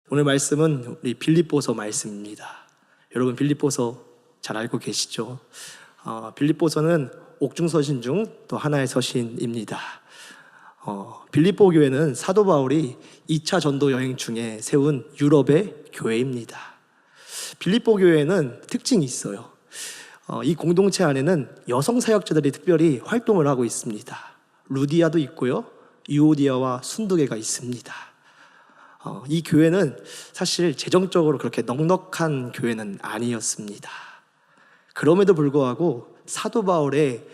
오늘 말씀은 우리 빌립보서 말씀입니다. 여러분 빌립보서 잘 알고 계시죠? 빌립보서는 옥중서신 중 또 하나의 서신입니다. 빌립보 교회는 사도 바울이 2차 전도 여행 중에 세운 유럽의 교회입니다. 빌립보 교회는 특징이 있어요. 이 공동체 안에는 여성 사역자들이 특별히 활동을 하고 있습니다. 루디아도 있고요, 유오디아와 순두개가 있습니다. 이 교회는 사실 재정적으로 그렇게 넉넉한 교회는 아니었습니다. 그럼에도 불구하고 사도 바울의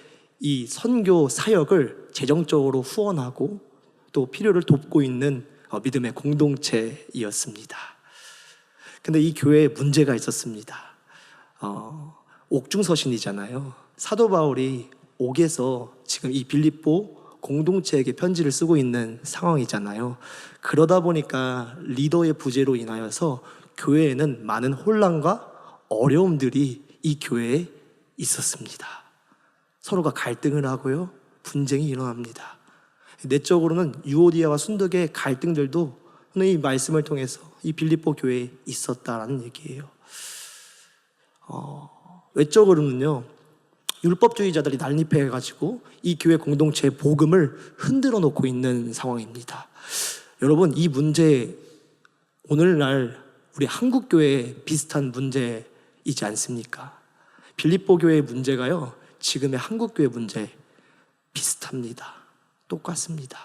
이 선교 사역을 재정적으로 후원하고 또 필요를 돕고 있는 믿음의 공동체이었습니다. 근데 이 교회에 문제가 있었습니다. 옥중서신이잖아요. 사도 바울이 옥에서 지금 이 빌립보 공동체에게 편지를 쓰고 있는 상황이잖아요. 그러다 보니까 리더의 부재로 인하여서 교회에는 많은 혼란과 어려움들이 이 교회에 있었습니다. 서로가 갈등을 하고요, 분쟁이 일어납니다. 내적으로는 유오디아와 순두개의 갈등들도 이 말씀을 통해서 이 빌립보 교회에 있었다라는 얘기예요. 외적으로는요, 율법주의자들이 난립해가지고 이 교회 공동체의 복음을 흔들어 놓고 있는 상황입니다. 여러분, 이 문제 오늘날 우리 한국 교회에 비슷한 문제이지 않습니까? 빌립보 교회의 문제가요, 지금의 한국 교회 문제 비슷합니다. 똑같습니다.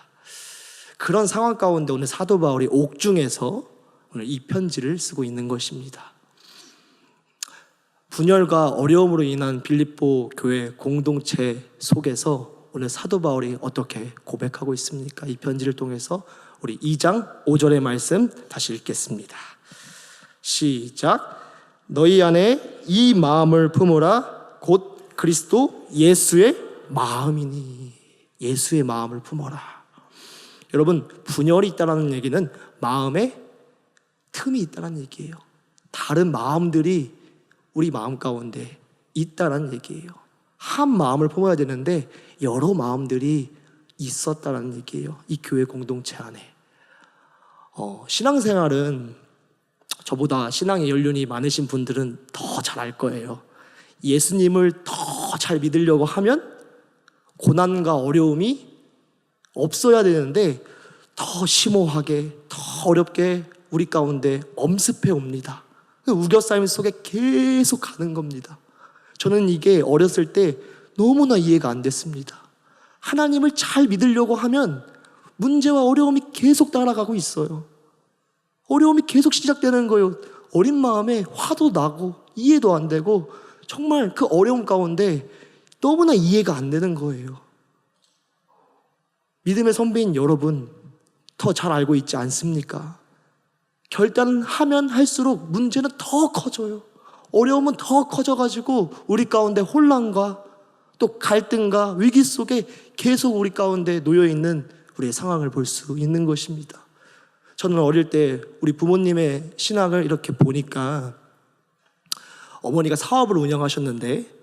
그런 상황 가운데 오늘 사도 바울이 옥중에서 오늘 이 편지를 쓰고 있는 것입니다. 분열과 어려움으로 인한 빌립보 교회 공동체 속에서 오늘 사도 바울이 어떻게 고백하고 있습니까? 이 편지를 통해서 우리 2장 5절의 말씀 다시 읽겠습니다. 시작. 너희 안에 이 마음을 품으라. 곧 그리스도 예수의 마음이니. 예수의 마음을 품어라. 여러분, 분열이 있다는 얘기는 마음에 틈이 있다는 얘기예요. 다른 마음들이 우리 마음 가운데 있다는 얘기예요. 한 마음을 품어야 되는데 여러 마음들이 있었다는 얘기예요. 이 교회 공동체 안에. 신앙생활은 저보다 신앙의 연륜이 많으신 분들은 더 잘 알 거예요. 예수님을 더 잘 믿으려고 하면 고난과 어려움이 없어야 되는데 더 심오하게, 더 어렵게 우리 가운데 엄습해 옵니다. 우겨싸임 속에 계속 가는 겁니다. 저는 이게 어렸을 때 너무나 이해가 안 됐습니다. 하나님을 잘 믿으려고 하면 문제와 어려움이 계속 따라가고 있어요. 어려움이 계속 시작되는 거예요. 어린 마음에 화도 나고 이해도 안 되고 정말 그 어려움 가운데 너무나 이해가 안 되는 거예요. 믿음의 선배인 여러분, 더 잘 알고 있지 않습니까? 결단하면 할수록 문제는 더 커져요. 어려움은 더 커져가지고 우리 가운데 혼란과 또 갈등과 위기 속에 계속 우리 가운데 놓여있는 우리의 상황을 볼 수 있는 것입니다. 저는 어릴 때 우리 부모님의 신앙을 이렇게 보니까 어머니가 사업을 운영하셨는데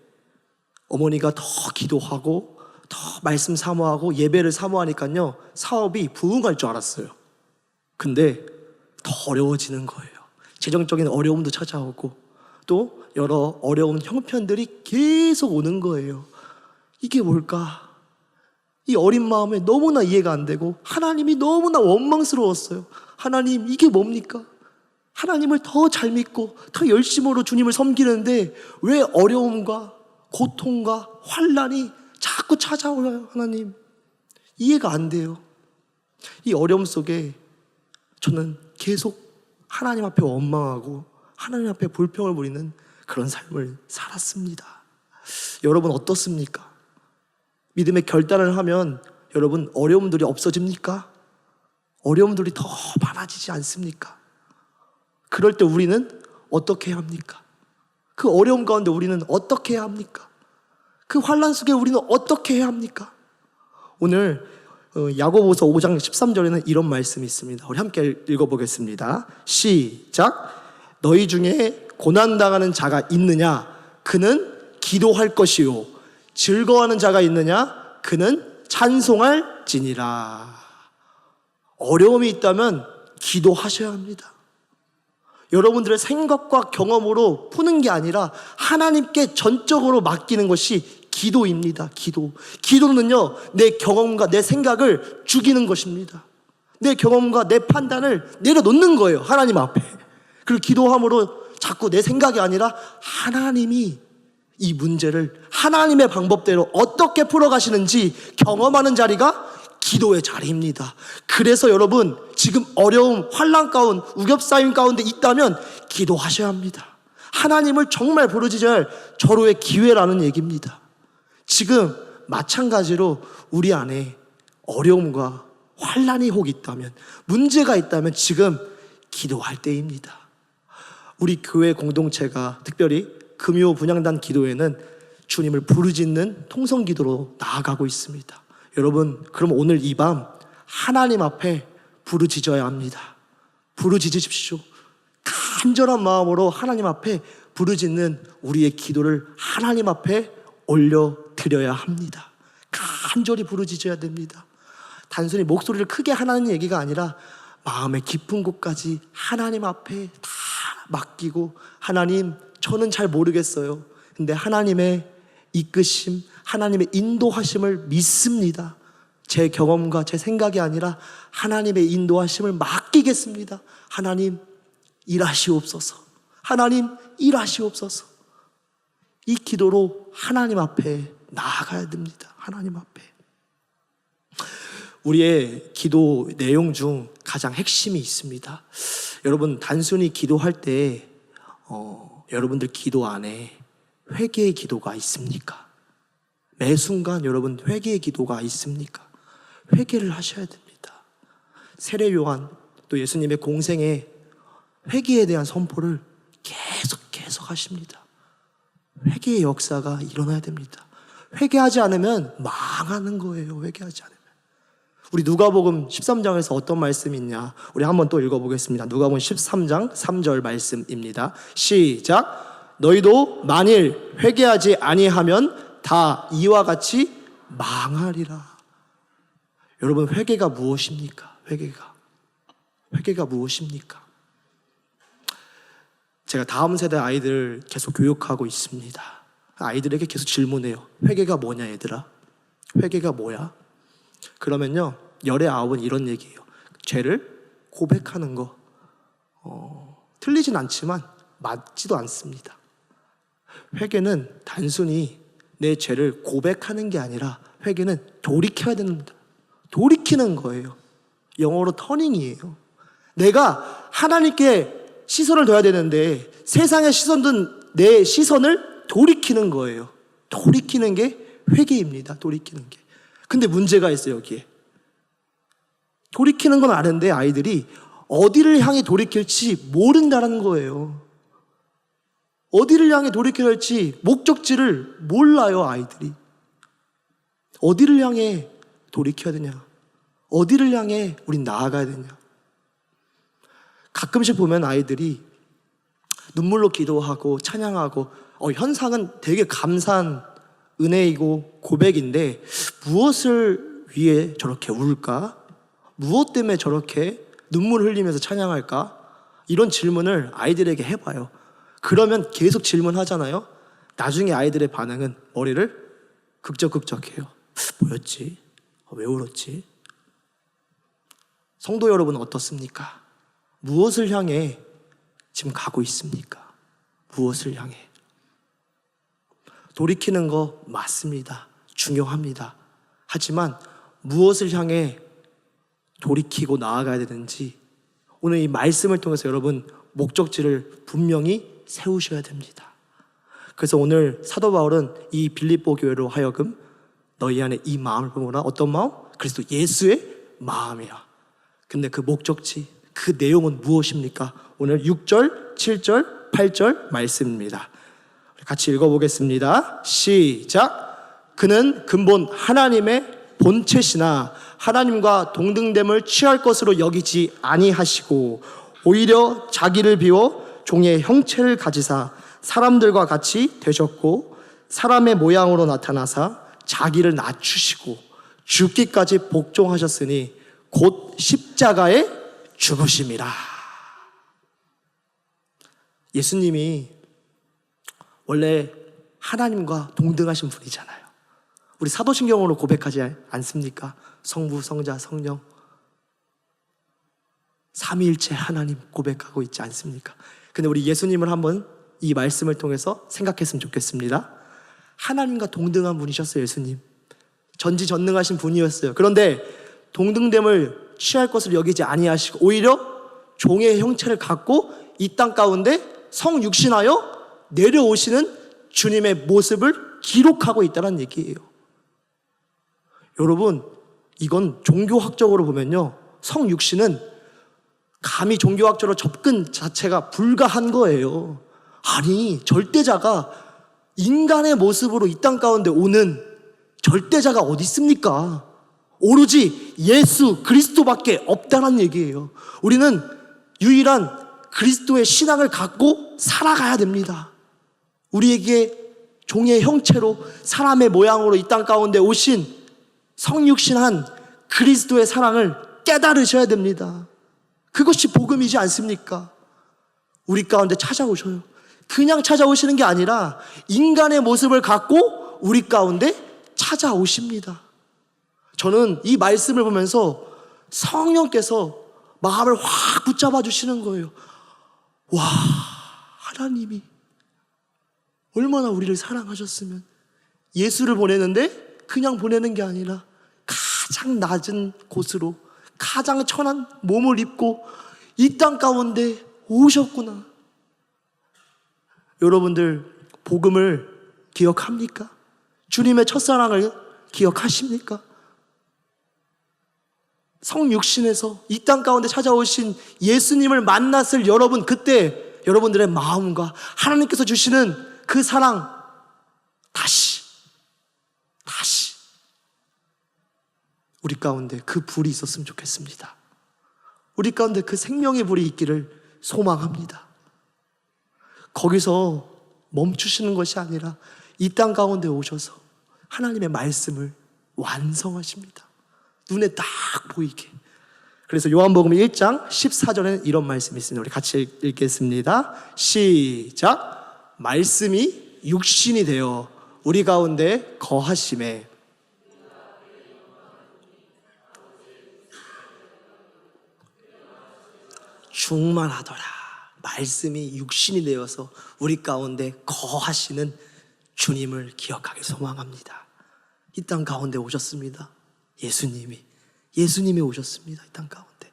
어머니가 더 기도하고 더 말씀 사모하고 예배를 사모하니까요, 사업이 부흥할 줄 알았어요. 근데 더 어려워지는 거예요. 재정적인 어려움도 찾아오고 또 여러 어려운 형편들이 계속 오는 거예요. 이게 뭘까? 이 어린 마음에 너무나 이해가 안 되고 하나님이 너무나 원망스러웠어요. 하나님, 이게 뭡니까? 하나님을 더 잘 믿고 더 열심으로 주님을 섬기는데 왜 어려움과 고통과 환난이 자꾸 찾아오나요? 하나님, 이해가 안 돼요. 이 어려움 속에 저는 계속 하나님 앞에 원망하고 하나님 앞에 불평을 부리는 그런 삶을 살았습니다. 여러분 어떻습니까? 믿음의 결단을 하면 여러분 어려움들이 없어집니까? 어려움들이 더 많아지지 않습니까? 그럴 때 우리는 어떻게 해야 합니까? 그 어려움 가운데 우리는 어떻게 해야 합니까? 그 환난 속에 우리는 어떻게 해야 합니까? 오늘 야고보서 5장 13절에는 이런 말씀이 있습니다. 우리 함께 읽어보겠습니다. 시작. 너희 중에 고난당하는 자가 있느냐? 그는 기도할 것이요. 즐거워하는 자가 있느냐? 그는 찬송할지니라. 어려움이 있다면 기도하셔야 합니다. 여러분들의 생각과 경험으로 푸는 게 아니라 하나님께 전적으로 맡기는 것이 기도입니다. 기도는요, 내 경험과 내 생각을 죽이는 것입니다. 내 경험과 내 판단을 내려놓는 거예요, 하나님 앞에. 그리고 기도함으로 자꾸 내 생각이 아니라 하나님이 이 문제를 하나님의 방법대로 어떻게 풀어가시는지 경험하는 자리가 기도의 자리입니다. 그래서 여러분, 지금 어려움, 환난 가운데, 우겹싸임 가운데 있다면 기도하셔야 합니다. 하나님을 정말 부르짖을 절호의 기회라는 얘기입니다. 지금 마찬가지로 우리 안에 어려움과 환난이 혹 있다면, 문제가 있다면 지금 기도할 때입니다. 우리 교회 공동체가 특별히 금요 분향단 기도회는 주님을 부르짖는 통성기도로 나아가고 있습니다. 여러분, 그럼 오늘 이 밤 하나님 앞에 부르짖어야 합니다. 부르짖으십시오. 간절한 마음으로 하나님 앞에 부르짖는 우리의 기도를 하나님 앞에 올려드려야 합니다. 간절히 부르짖어야 됩니다. 단순히 목소리를 크게 하라는 얘기가 아니라 마음의 깊은 곳까지 하나님 앞에 다 맡기고, 하나님, 저는 잘 모르겠어요. 근데 하나님의 이끄심, 하나님의 인도하심을 믿습니다. 제 경험과 제 생각이 아니라 하나님의 인도하심을 맡기겠습니다. 하나님, 일하시옵소서. 하나님, 일하시옵소서. 이 기도로 하나님 앞에 나아가야 됩니다. 하나님 앞에. 우리의 기도 내용 중 가장 핵심이 있습니다. 여러분, 단순히 기도할 때 여러분들 기도 안에 회개의 기도가 있습니까? 매 순간 여러분 회개의 기도가 있습니까? 회개를 하셔야 됩니다. 세례 요한, 또 예수님의 공생에 회개에 대한 선포를 계속 하십니다. 회개의 역사가 일어나야 됩니다. 회개하지 않으면 망하는 거예요. 회개하지 않으면. 우리 누가복음 13장에서 어떤 말씀이 있냐, 우리 한번 또 읽어보겠습니다. 누가복음 13장 3절 말씀입니다. 시작. 너희도 만일 회개하지 아니하면 다 이와 같이 망하리라. 여러분, 회개가 무엇입니까? 회개가 무엇입니까? 제가 다음 세대 아이들 계속 교육하고 있습니다. 아이들에게 계속 질문해요. 회개가 뭐냐 얘들아? 회개가 뭐야? 그러면요, 열의 아홉은 이런 얘기예요. 죄를 고백하는 거. 틀리진 않지만 맞지도 않습니다. 회개는 단순히 내 죄를 고백하는 게 아니라 회개는 돌이켜야 됩니다. 돌이키는 거예요. 영어로 터닝이에요. 내가 하나님께 시선을 둬야 되는데 세상의 시선든 내 시선을 돌이키는 거예요. 돌이키는 게 회개입니다. 돌이키는 게. 근데 문제가 있어요, 여기에. 돌이키는 건 아는데 아이들이 어디를 향해 돌이킬지 모른다는 거예요. 어디를 향해 돌이켜야 할지 목적지를 몰라요, 아이들이. 어디를 향해 돌이켜야 되냐? 어디를 향해 우린 나아가야 되냐? 가끔씩 보면 아이들이 눈물로 기도하고 찬양하고 현상은 되게 감사한 은혜이고 고백인데 무엇을 위해 저렇게 울까? 무엇 때문에 저렇게 눈물 흘리면서 찬양할까? 이런 질문을 아이들에게 해봐요. 그러면 계속 질문하잖아요. 나중에 아이들의 반응은 머리를 극적해요. 뭐였지? 왜 울었지? 성도 여러분 어떻습니까? 무엇을 향해 지금 가고 있습니까? 무엇을 향해? 돌이키는 거 맞습니다. 중요합니다. 하지만 무엇을 향해 돌이키고 나아가야 되는지 오늘 이 말씀을 통해서 여러분 목적지를 분명히 세우셔야 됩니다. 그래서 오늘 사도 바울은 이 빌립보 교회로 하여금 너희 안에 이 마음을 품어라. 어떤 마음? 그리스도 예수의 마음이야. 근데 그 목적지, 그 내용은 무엇입니까? 오늘 6절, 7절, 8절 말씀입니다. 같이 읽어보겠습니다. 시작. 그는 근본 하나님의 본체시나 하나님과 동등됨을 취할 것으로 여기지 아니하시고 오히려 자기를 비워 종의 형체를 가지사 사람들과 같이 되셨고 사람의 모양으로 나타나사 자기를 낮추시고 죽기까지 복종하셨으니 곧 십자가에 죽으심이라. 예수님이 원래 하나님과 동등하신 분이잖아요. 우리 사도신경으로 고백하지 않습니까? 성부, 성자, 성령 삼위일체 하나님 고백하고 있지 않습니까? 근데 우리 예수님을 한번 이 말씀을 통해서 생각했으면 좋겠습니다. 하나님과 동등한 분이셨어요. 예수님 전지전능하신 분이었어요. 그런데 동등됨을 취할 것을 여기지 아니하시고 오히려 종의 형체를 갖고 이 땅 가운데 성육신하여 내려오시는 주님의 모습을 기록하고 있다는 얘기예요. 여러분, 이건 종교학적으로 보면요, 성육신은 감히 종교학적으로 접근 자체가 불가한 거예요. 아니, 절대자가 인간의 모습으로 이 땅 가운데 오는 절대자가 어디 있습니까? 오로지 예수 그리스도밖에 없다는 얘기예요. 우리는 유일한 그리스도의 신앙을 갖고 살아가야 됩니다. 우리에게 종의 형체로 사람의 모양으로 이 땅 가운데 오신 성육신한 그리스도의 사랑을 깨달으셔야 됩니다. 그것이 복음이지 않습니까? 우리 가운데 찾아오셔요. 그냥 찾아오시는 게 아니라 인간의 모습을 갖고 우리 가운데 찾아오십니다. 저는 이 말씀을 보면서 성령께서 마음을 확 붙잡아 주시는 거예요. 와, 하나님이 얼마나 우리를 사랑하셨으면 예수를 보내는데 그냥 보내는 게 아니라 가장 낮은 곳으로 가장 천한 몸을 입고 이 땅 가운데 오셨구나. 여러분들 복음을 기억합니까? 주님의 첫사랑을 기억하십니까? 성육신에서 이 땅 가운데 찾아오신 예수님을 만났을 여러분, 그때 여러분들의 마음과 하나님께서 주시는 그 사랑 다시 우리 가운데 그 불이 있었으면 좋겠습니다. 우리 가운데 그 생명의 불이 있기를 소망합니다. 거기서 멈추시는 것이 아니라 이 땅 가운데 오셔서 하나님의 말씀을 완성하십니다. 눈에 딱 보이게. 그래서 요한복음 1장 14절에는 이런 말씀이 있습니다. 우리 같이 읽겠습니다. 시작. 말씀이 육신이 되어 우리 가운데 거하심에 충만하더라. 말씀이 육신이 되어서 우리 가운데 거하시는 주님을 기억하기 소망합니다. 이 땅 가운데 오셨습니다. 예수님이 오셨습니다. 이 땅 가운데.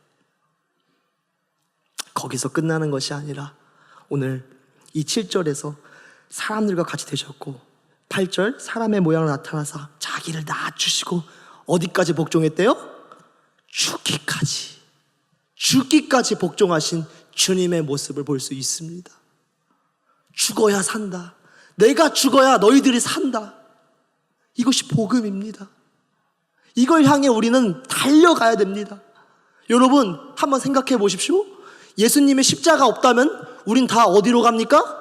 거기서 끝나는 것이 아니라 오늘 이 7절에서 사람들과 같이 되셨고 8절 사람의 모양으로 나타나서 자기를 낮추시고 어디까지 복종했대요? 죽기까지 복종하신 주님의 모습을 볼 수 있습니다. 죽어야 산다. 내가 죽어야 너희들이 산다. 이것이 복음입니다. 이걸 향해 우리는 달려가야 됩니다. 여러분 한번 생각해 보십시오. 예수님의 십자가 없다면 우린 다 어디로 갑니까?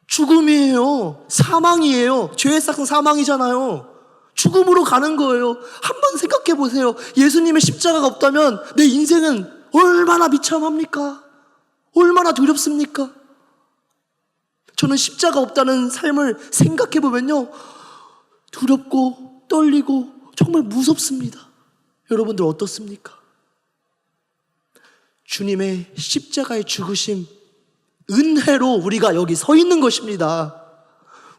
죽음이에요. 사망이에요. 죄의 싹은 사망이잖아요. 죽음으로 가는 거예요. 한번 생각해 보세요. 예수님의 십자가가 없다면 내 인생은 얼마나 비참합니까? 얼마나 두렵습니까? 저는 십자가 없다는 삶을 생각해 보면요, 두렵고 떨리고 정말 무섭습니다. 여러분들 어떻습니까? 주님의 십자가의 죽으심, 은혜로 우리가 여기 서 있는 것입니다.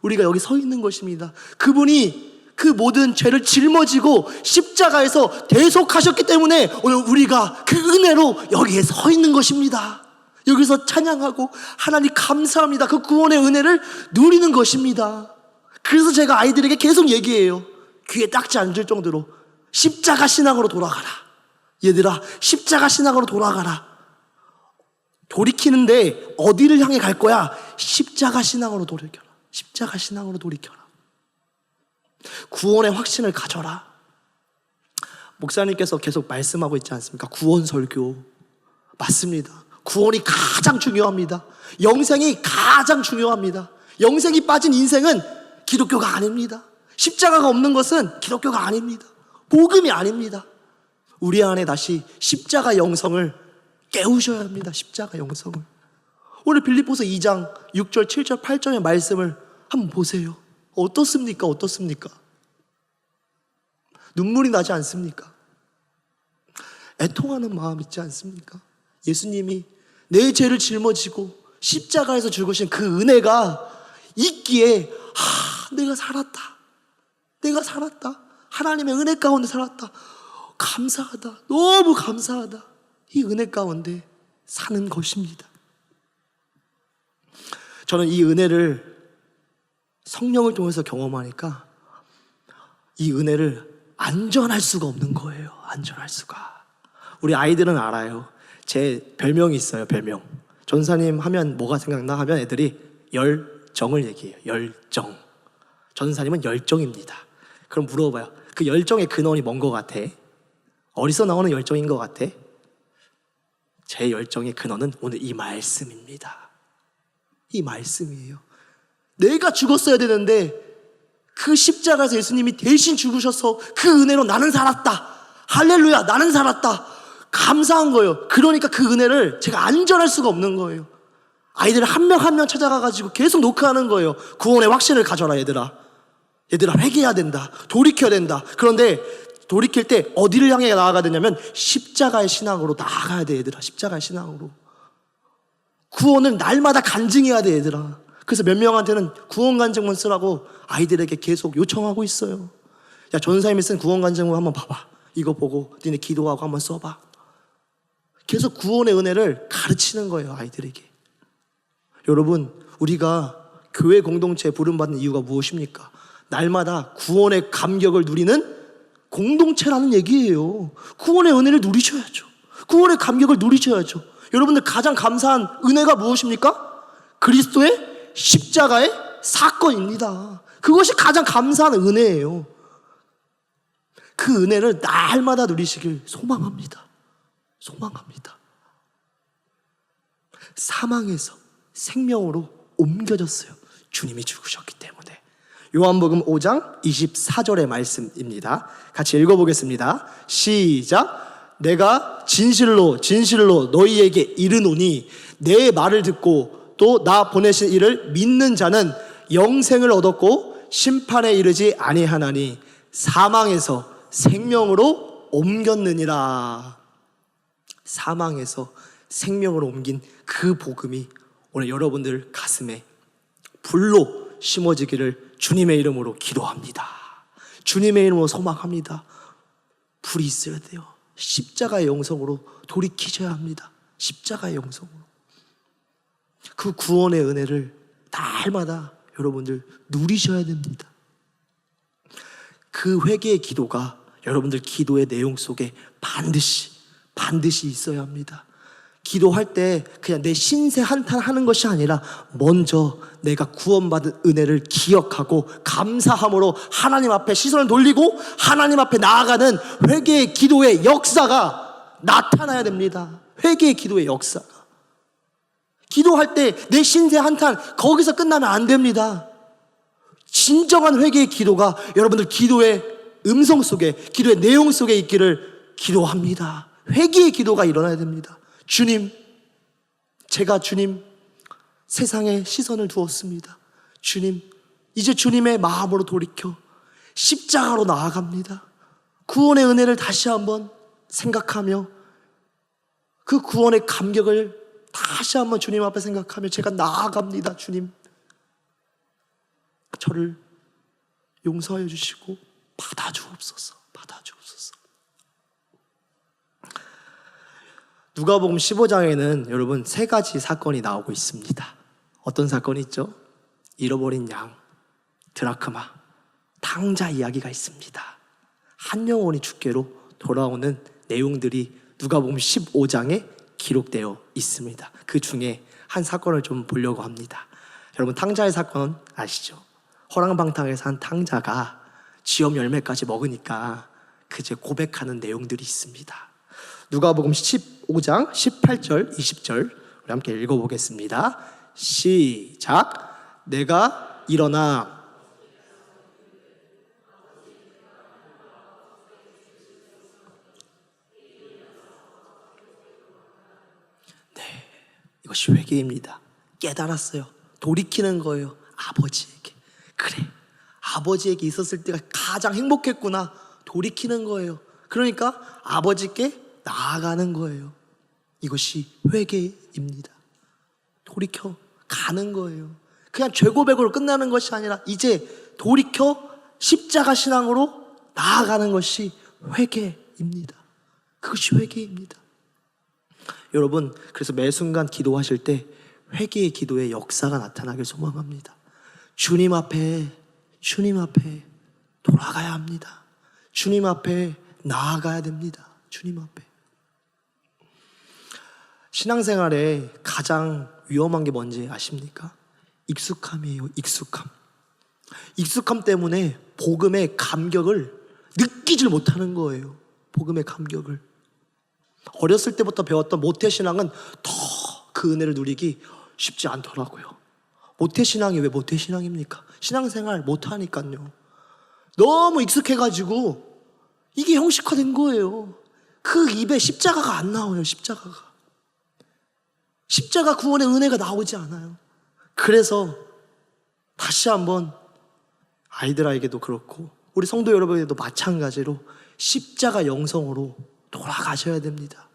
우리가 여기 서 있는 것입니다. 그분이 그 모든 죄를 짊어지고 십자가에서 대속하셨기 때문에 오늘 우리가 그 은혜로 여기에 서 있는 것입니다. 여기서 찬양하고 하나님 감사합니다. 그 구원의 은혜를 누리는 것입니다. 그래서 제가 아이들에게 계속 얘기해요. 귀에 딱지 앉을 정도로 십자가 신앙으로 돌아가라. 얘들아, 십자가 신앙으로 돌아가라. 돌이키는데 어디를 향해 갈 거야? 십자가 신앙으로 돌이켜라. 십자가 신앙으로 돌이켜라. 구원의 확신을 가져라. 목사님께서 계속 말씀하고 있지 않습니까? 구원 설교. 맞습니다. 구원이 가장 중요합니다. 영생이 가장 중요합니다. 영생이 빠진 인생은 기독교가 아닙니다. 십자가가 없는 것은 기독교가 아닙니다. 복음이 아닙니다. 우리 안에 다시 십자가 영성을 깨우셔야 합니다. 십자가 영성을. 오늘 빌립보서 2장 6절, 7절, 8절의 말씀을 한번 보세요. 어떻습니까? 어떻습니까? 눈물이 나지 않습니까? 애통하는 마음 있지 않습니까? 예수님이 내 죄를 짊어지고 십자가에서 죽으신 그 은혜가 있기에 내가 살았다. 내가 살았다. 하나님의 은혜 가운데 살았다. 감사하다. 너무 감사하다. 이 은혜 가운데 사는 것입니다. 저는 이 은혜를 성령을 통해서 경험하니까 이 은혜를 안전할 수가 없는 거예요. 안전할 수가. 우리 아이들은 알아요. 제 별명이 있어요. 별명. 전사님 하면 뭐가 생각나 하면 애들이 열정을 얘기해요. 열정. 전사님은 열정입니다. 그럼 물어봐요. 그 열정의 근원이 뭔 것 같아? 어디서 나오는 열정인 것 같아? 제 열정의 근원은 오늘 이 말씀입니다. 이 말씀이에요. 내가 죽었어야 되는데 그 십자가에서 예수님이 대신 죽으셔서 그 은혜로 나는 살았다. 할렐루야, 나는 살았다. 감사한 거예요. 그러니까 그 은혜를 제가 안전할 수가 없는 거예요. 아이들 한 명 한 명 찾아가가지고 계속 노크하는 거예요. 구원의 확신을 가져라 얘들아. 얘들아 회개해야 된다. 돌이켜야 된다. 그런데 돌이킬 때 어디를 향해 나아가야 되냐면 십자가의 신앙으로 나아가야 돼 얘들아. 십자가의 신앙으로. 구원을 날마다 간증해야 돼 얘들아. 그래서 몇 명한테는 구원 간증문 쓰라고 아이들에게 계속 요청하고 있어요. 야, 전사님이 쓴 구원 간증문 한번 봐봐. 이거 보고 니네 기도하고 한번 써봐. 계속 구원의 은혜를 가르치는 거예요 아이들에게. 여러분, 우리가 교회 공동체에 부름받는 이유가 무엇입니까? 날마다 구원의 감격을 누리는 공동체라는 얘기예요. 구원의 은혜를 누리셔야죠. 구원의 감격을 누리셔야죠. 여러분들 가장 감사한 은혜가 무엇입니까? 그리스도의 십자가의 사건입니다. 그것이 가장 감사한 은혜예요. 그 은혜를 날마다 누리시길 소망합니다. 소망합니다. 사망에서 생명으로 옮겨졌어요. 주님이 죽으셨기 때문에. 요한복음 5장 24절의 말씀입니다. 같이 읽어보겠습니다. 시작. 내가 진실로 진실로 너희에게 이르노니 내 말을 듣고 또 나 보내신 이를 믿는 자는 영생을 얻었고 심판에 이르지 아니하나니 사망에서 생명으로 옮겼느니라. 사망에서 생명으로 옮긴 그 복음이 오늘 여러분들 가슴에 불로 심어지기를 주님의 이름으로 기도합니다. 주님의 이름으로 소망합니다. 불이 있어야 돼요. 십자가의 영성으로 돌이키셔야 합니다. 십자가의 영성으로. 그 구원의 은혜를 날마다 여러분들 누리셔야 됩니다. 그 회개의 기도가 여러분들 기도의 내용 속에 반드시 있어야 합니다. 기도할 때 그냥 내 신세 한탄하는 것이 아니라 먼저 내가 구원받은 은혜를 기억하고 감사함으로 하나님 앞에 시선을 돌리고 하나님 앞에 나아가는 회개의 기도의 역사가 나타나야 됩니다. 회개의 기도의 역사가. 기도할 때 내 신세 한탄 거기서 끝나면 안 됩니다. 진정한 회개의 기도가 여러분들 기도의 음성 속에, 기도의 내용 속에 있기를 기도합니다. 회개의 기도가 일어나야 됩니다. 주님, 제가 주님 세상에 시선을 두었습니다. 주님, 이제 주님의 마음으로 돌이켜 십자가로 나아갑니다. 구원의 은혜를 다시 한번 생각하며 그 구원의 감격을 다시 한번 주님 앞에 생각하며 제가 나아갑니다. 주님, 저를 용서하여 주시고 받아주옵소서. 누가복음 15장에는 여러분 3가지 사건이 나오고 있습니다. 어떤 사건이 있죠? 잃어버린 양, 드라크마, 탕자 이야기가 있습니다. 한 영혼이 주께로 돌아오는 내용들이 누가복음 15장에 기록되어 있습니다. 그 중에 한 사건을 좀 보려고 합니다. 여러분, 탕자의 사건 아시죠? 허랑방탕에서 한 탕자가 지엄 열매까지 먹으니까 그제 고백하는 내용들이 있습니다. 누가복음 15장 18절 20절 우리 함께 읽어보겠습니다. 시작. 내가 일어나 네, 이것이 회개입니다. 깨달았어요. 돌이키는 거예요. 아버지에게. 그래, 아버지에게 있었을 때가 가장 행복했구나. 돌이키는 거예요. 그러니까 아버지께 나아가는 거예요. 이것이 회개입니다. 돌이켜 가는 거예요. 그냥 죄 고백으로 끝나는 것이 아니라 이제 돌이켜 십자가 신앙으로 나아가는 것이 회개입니다. 그것이 회개입니다. 여러분, 그래서 매 순간 기도하실 때 회개의 기도의 역사가 나타나길 소망합니다. 주님 앞에 돌아가야 합니다. 주님 앞에 나아가야 됩니다. 주님 앞에. 신앙생활에 가장 위험한 게 뭔지 아십니까? 익숙함이에요. 익숙함 때문에 복음의 감격을 느끼질 못하는 거예요. 복음의 감격을. 어렸을 때부터 배웠던 모태신앙은 더 그 은혜를 누리기 쉽지 않더라고요. 모태신앙이 왜 모태신앙입니까? 신앙생활 못하니까요. 너무 익숙해가지고 이게 형식화된 거예요. 그 입에 십자가가 안 나와요. 십자가 구원의 은혜가 나오지 않아요. 그래서 다시 한번 아이들에게도 그렇고 우리 성도 여러분에게도 마찬가지로 십자가 영성으로 돌아가셔야 됩니다.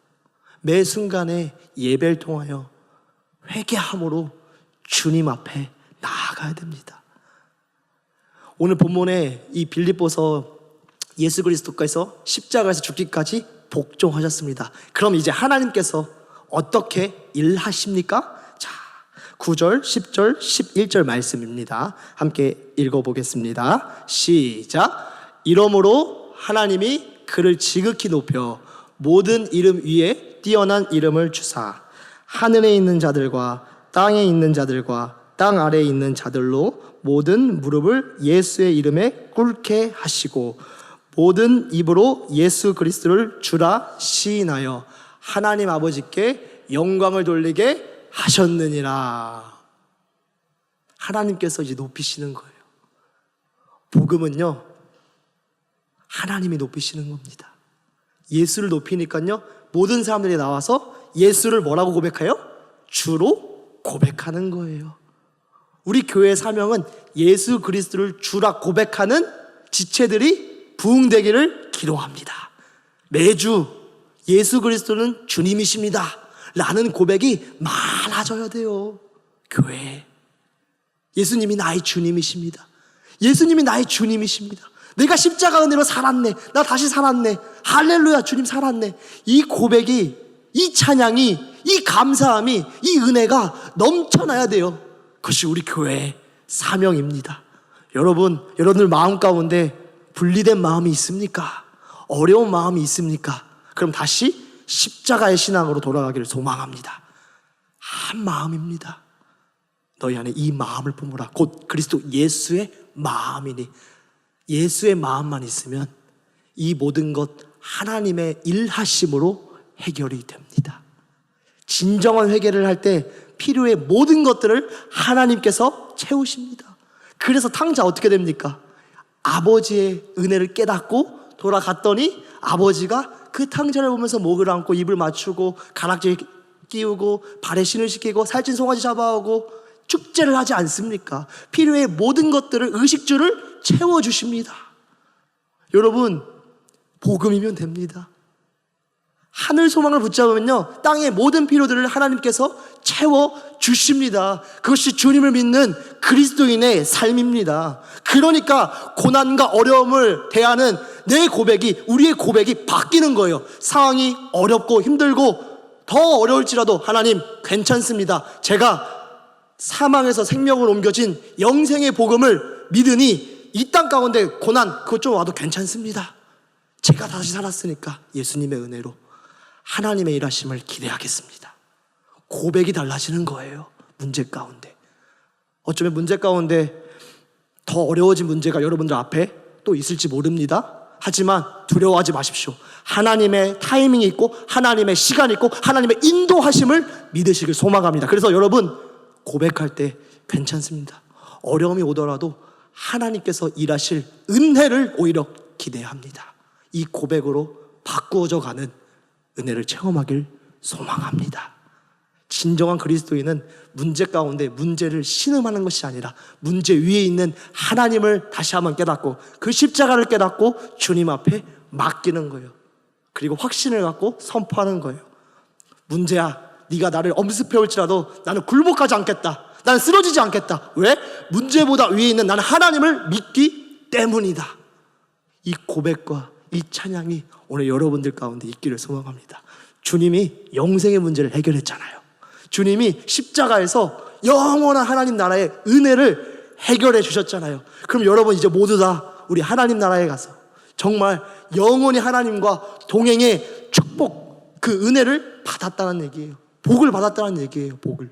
매 순간에 예배를 통하여 회개함으로 주님 앞에 나아가야 됩니다. 오늘 본문에 이 빌립보서 예수 그리스도께서 십자가에서 죽기까지 복종하셨습니다. 그럼 이제 하나님께서 어떻게 일하십니까? 자, 9절, 10절, 11절 말씀입니다. 함께 읽어보겠습니다. 시작. 이러므로 하나님이 그를 지극히 높여 모든 이름 위에 뛰어난 이름을 주사 하늘에 있는 자들과 땅에 있는 자들과 땅 아래에 있는 자들로 모든 무릎을 예수의 이름에 꿇게 하시고 모든 입으로 예수 그리스도를 주라 시인하여 하나님 아버지께 영광을 돌리게 하셨느니라. 하나님께서 이제 높이시는 거예요. 복음은요, 하나님이 높이시는 겁니다. 예수를 높이니까요, 모든 사람들이 나와서 예수를 뭐라고 고백해요? 주로 고백하는 거예요. 우리 교회의 사명은 예수 그리스도를 주라 고백하는 지체들이 부흥되기를 기도합니다. 매주 예수 그리스도는 주님이십니다 라는 고백이 많아져야 돼요. 교회에 예수님이 나의 주님이십니다. 예수님이 나의 주님이십니다. 내가 십자가 은혜로 살았네. 나 다시 살았네. 할렐루야, 주님 살았네. 이 고백이, 이 찬양이, 이 감사함이, 이 은혜가 넘쳐나야 돼요. 그것이 우리 교회의 사명입니다. 여러분들 마음 가운데 분리된 마음이 있습니까? 어려운 마음이 있습니까? 그럼 다시 십자가의 신앙으로 돌아가기를 소망합니다. 한 마음입니다. 너희 안에 이 마음을 품으라. 곧 그리스도 예수의 마음이니. 예수의 마음만 있으면 이 모든 것 하나님의 일하심으로 해결이 됩니다. 진정한 회개를 할 때 필요의 모든 것들을 하나님께서 채우십니다. 그래서 탕자 어떻게 됩니까? 아버지의 은혜를 깨닫고 돌아갔더니 아버지가 그 탕자를 보면서 목을 안고 입을 맞추고 가락지 끼우고 발에 신을 시키고 살찐 송아지 잡아오고 축제를 하지 않습니까? 필요의 모든 것들을, 의식주를 채워주십니다. 여러분, 복음이면 됩니다. 하늘 소망을 붙잡으면요, 땅의 모든 필요들을 하나님께서 채워주십니다. 그것이 주님을 믿는 그리스도인의 삶입니다. 그러니까 고난과 어려움을 대하는 내 고백이, 우리의 고백이 바뀌는 거예요. 상황이 어렵고 힘들고 더 어려울지라도 하나님 괜찮습니다. 제가 사망에서 생명을 옮겨진 영생의 복음을 믿으니 이 땅 가운데 고난 그것 좀 와도 괜찮습니다. 제가 다시 살았으니까 예수님의 은혜로 하나님의 일하심을 기대하겠습니다. 고백이 달라지는 거예요. 문제 가운데. 어쩌면 문제 가운데 더 어려워진 문제가 여러분들 앞에 또 있을지 모릅니다. 하지만 두려워하지 마십시오. 하나님의 타이밍이 있고 하나님의 시간이 있고 하나님의 인도하심을 믿으시길 소망합니다. 그래서 여러분, 고백할 때 괜찮습니다. 어려움이 오더라도 하나님께서 일하실 은혜를 오히려 기대합니다. 이 고백으로 바꾸어져 가는 은혜를 체험하길 소망합니다. 진정한 그리스도인은 문제 가운데 문제를 신음하는 것이 아니라 문제 위에 있는 하나님을 다시 한번 깨닫고 그 십자가를 깨닫고 주님 앞에 맡기는 거예요. 그리고 확신을 갖고 선포하는 거예요. 문제야, 네가 나를 엄습해올지라도 나는 굴복하지 않겠다. 나는 쓰러지지 않겠다. 왜? 문제보다 위에 있는 나는 하나님을 믿기 때문이다. 이 고백과 이 찬양이 오늘 여러분들 가운데 있기를 소망합니다. 주님이 영생의 문제를 해결했잖아요. 주님이 십자가에서 영원한 하나님 나라의 은혜를 해결해 주셨잖아요. 그럼 여러분 이제 모두 다 우리 하나님 나라에 가서 정말 영원히 하나님과 동행의 축복, 그 은혜를 받았다는 얘기예요. 복을 받았다는 얘기예요. 복을.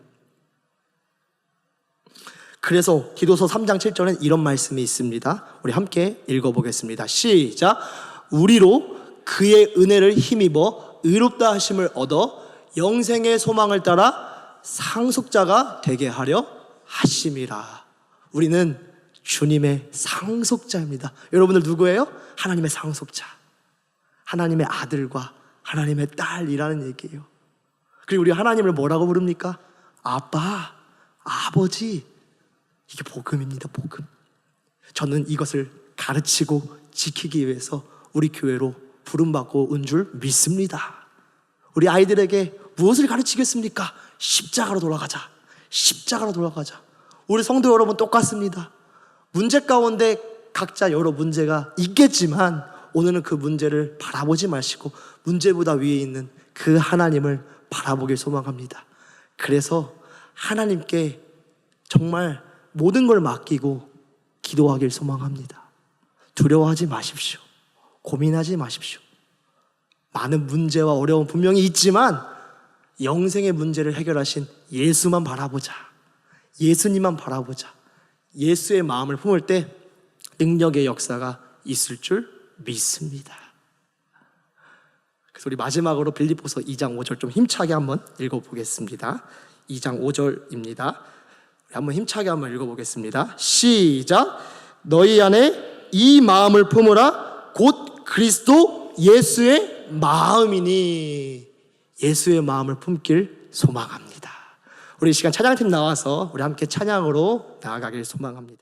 그래서 기도서 3장 7절엔 이런 말씀이 있습니다. 우리 함께 읽어보겠습니다. 시작. 우리로 그의 은혜를 힘입어 의롭다 하심을 얻어 영생의 소망을 따라 상속자가 되게 하려 하심이라. 우리는 주님의 상속자입니다. 여러분들 누구예요? 하나님의 상속자. 하나님의 아들과 하나님의 딸이라는 얘기예요. 그리고 우리 하나님을 뭐라고 부릅니까? 아빠, 아버지. 이게 복음입니다. 복음. 저는 이것을 가르치고 지키기 위해서 우리 교회로 부름받고 온 줄 믿습니다. 우리 아이들에게 무엇을 가르치겠습니까? 십자가로 돌아가자. 십자가로 돌아가자. 우리 성도 여러분 똑같습니다. 문제 가운데 각자 여러 문제가 있겠지만 오늘은 그 문제를 바라보지 마시고 문제보다 위에 있는 그 하나님을 바라보길 소망합니다. 그래서 하나님께 정말 모든 걸 맡기고 기도하길 소망합니다. 두려워하지 마십시오. 고민하지 마십시오. 많은 문제와 어려움 분명히 있지만 영생의 문제를 해결하신 예수만 바라보자. 예수님만 바라보자. 예수의 마음을 품을 때 능력의 역사가 있을 줄 믿습니다. 그래서 우리 마지막으로 빌립보서 2장 5절 좀 힘차게 한번 읽어보겠습니다. 2장 5절입니다. 한번 힘차게 한번 읽어보겠습니다. 시작. 너희 안에 이 마음을 품으라. 곧 그리스도 예수의 마음이니. 예수의 마음을 품길 소망합니다. 우리 이 시간 찬양팀 나와서 우리 함께 찬양으로 나아가길 소망합니다.